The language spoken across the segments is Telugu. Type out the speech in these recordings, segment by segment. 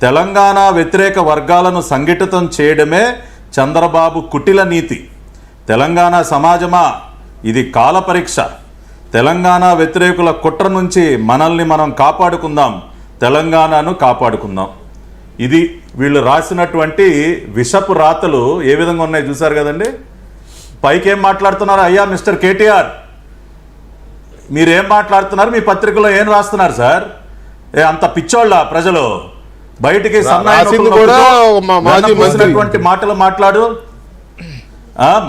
తెలంగాణ వ్యతిరేక వర్గాలను సంఘటితం చేయడమే చంద్రబాబు కుటిల నీతి. తెలంగాణ సమాజమా, ఇది కాల పరీక్ష. తెలంగాణ వ్యతిరేకుల కుట్ర నుంచి మనల్ని మనం కాపాడుకుందాం, తెలంగాణను కాపాడుకుందాం. ఇది వీళ్ళు రాసినటువంటి విషపు రాతలు ఏ విధంగా ఉన్నాయి చూశారు కదండి. పైకి ఏం మాట్లాడుతున్నారు? అయ్యా మిస్టర్ కేటీఆర్, మీరేం మాట్లాడుతున్నారు? మీ పత్రికలో ఏం రాస్తున్నారు సార్? అంత పిచ్చోళ్ళ ప్రజలు బయటికి సన్నాసినటువంటి మాటలు మాట్లాడు.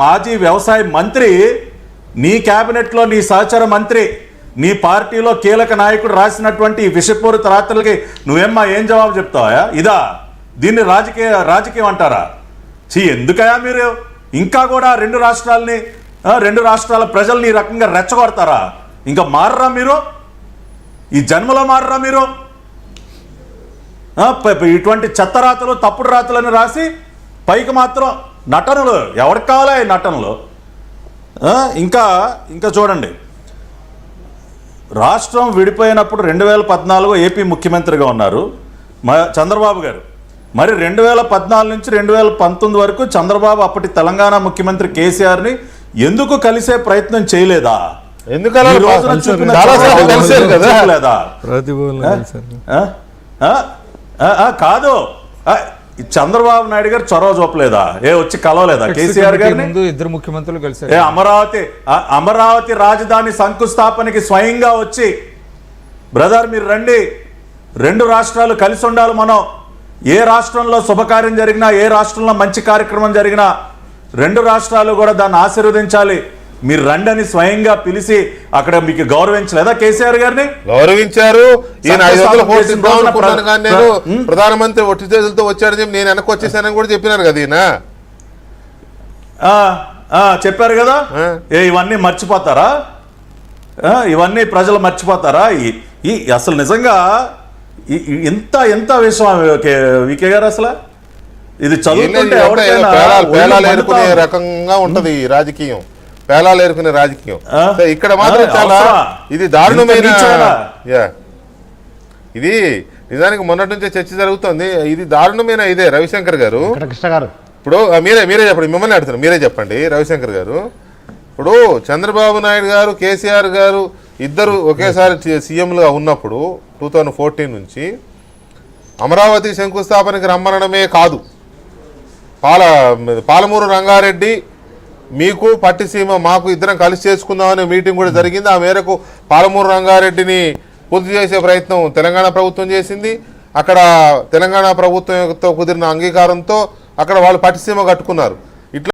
మాజీ వ్యవసాయ మంత్రి, నీ క్యాబినెట్లో నీ సహచర మంత్రి, నీ పార్టీలో కీలక నాయకుడు రాసినటువంటి విషపూరిత రాత్రులకి నువ్వేమ్మా ఏం జవాబు చెప్తావా? ఇదా దీన్ని రాజకీయం అంటారా? ఎందుకయా మీరు ఇంకా కూడా రెండు రాష్ట్రాల ప్రజల్ని ఈ రకంగా రెచ్చగొడతారా? ఇంకా మారరా మీరు? ఈ జన్మలో మారరా మీరు? ఇటువంటి చెత్త రాతలు, తప్పుడు రాతలను రాసి పైకి మాత్రం నటనలు. ఎవరికి కావాలా ఈ నటనలు? ఇంకా చూడండి, రాష్ట్రం విడిపోయినప్పుడు 2014 ఏపీ ముఖ్యమంత్రిగా ఉన్నారు చంద్రబాబు గారు. మరి 2014 నుంచి 2019 వరకు చంద్రబాబు అప్పటి తెలంగాణ ముఖ్యమంత్రి కేసీఆర్ని ఎందుకు కలిసే ప్రయత్నం చేయలేదా? కాదు, చంద్రబాబు నాయుడు గారు చొరవ చూపలేదా? వచ్చి కలవలేదా కేసీఆర్ గారిని? ఇద్దరు ముఖ్యమంత్రులు కలిసి అమరావతి రాజధాని శంకుస్థాపనకి స్వయంగా వచ్చి, బ్రదర్ మీరు రండి, రెండు రాష్ట్రాలు కలిసి ఉండాలి. మనం ఏ రాష్ట్రంలో శుభకార్యం జరిగినా, ఏ రాష్ట్రంలో మంచి కార్యక్రమం జరిగినా రెండు రాష్ట్రాలు కూడా దాన్ని ఆశీర్వదించాలి, మీరు రండి అని స్వయంగా పిలిచి అక్కడ మీకు గౌరవించలేదా కేసీఆర్ గారిని? గౌరవించారు. ప్రధానమంత్రి ఒట్టి చేతులతో వచ్చాడని నేను వెనక్కి వచ్చేసానని కూడా చెప్పినారు కదా ఈయన. చెప్పారు కదా. ఇవన్నీ మర్చిపోతారా? ఇవన్నీ ప్రజలు మర్చిపోతారా? అసలు నిజంగా ఎంత విషయం వికే గారు, అసలు ఇది చదువుతుంటే పేలాలేరుకునే రకంగా ఉంటది రాజకీయం, పేలాలు ఏరుకునే రాజకీయం. ఇక్కడ మాత్రం చాలా ఇది దారుణమైన, ఇది నిజానికి మొన్నటి నుంచే చర్చ జరుగుతుంది. ఇది దారుణమైన ఇదే. రవిశంకర్ గారు ఇప్పుడు మీరే చెప్పండి, మిమ్మల్ని అడుగుతున్నారు, మీరే చెప్పండి రవిశంకర్ గారు. ఇప్పుడు చంద్రబాబు నాయుడు గారు, కేసీఆర్ గారు ఇద్దరు ఒకేసారి సీఎంలుగా ఉన్నప్పుడు 2014 నుంచి అమరావతి శంకుస్థాపనకి రమ్మనడమే కాదు, పాలమూరు రంగారెడ్డి మీకు పట్టిసీమ మాకు ఇద్దరం కలిసి చేసుకుందామనే మీటింగ్ కూడా జరిగింది. ఆ మేరకు పాలమూరు రంగారెడ్డిని పూర్తి చేసే ప్రయత్నం తెలంగాణ ప్రభుత్వం చేసింది. అక్కడ తెలంగాణ ప్రభుత్వంతో కుదిరిన అంగీకారంతో అక్కడ వాళ్ళు పట్టిసీమ కట్టుకున్నారు.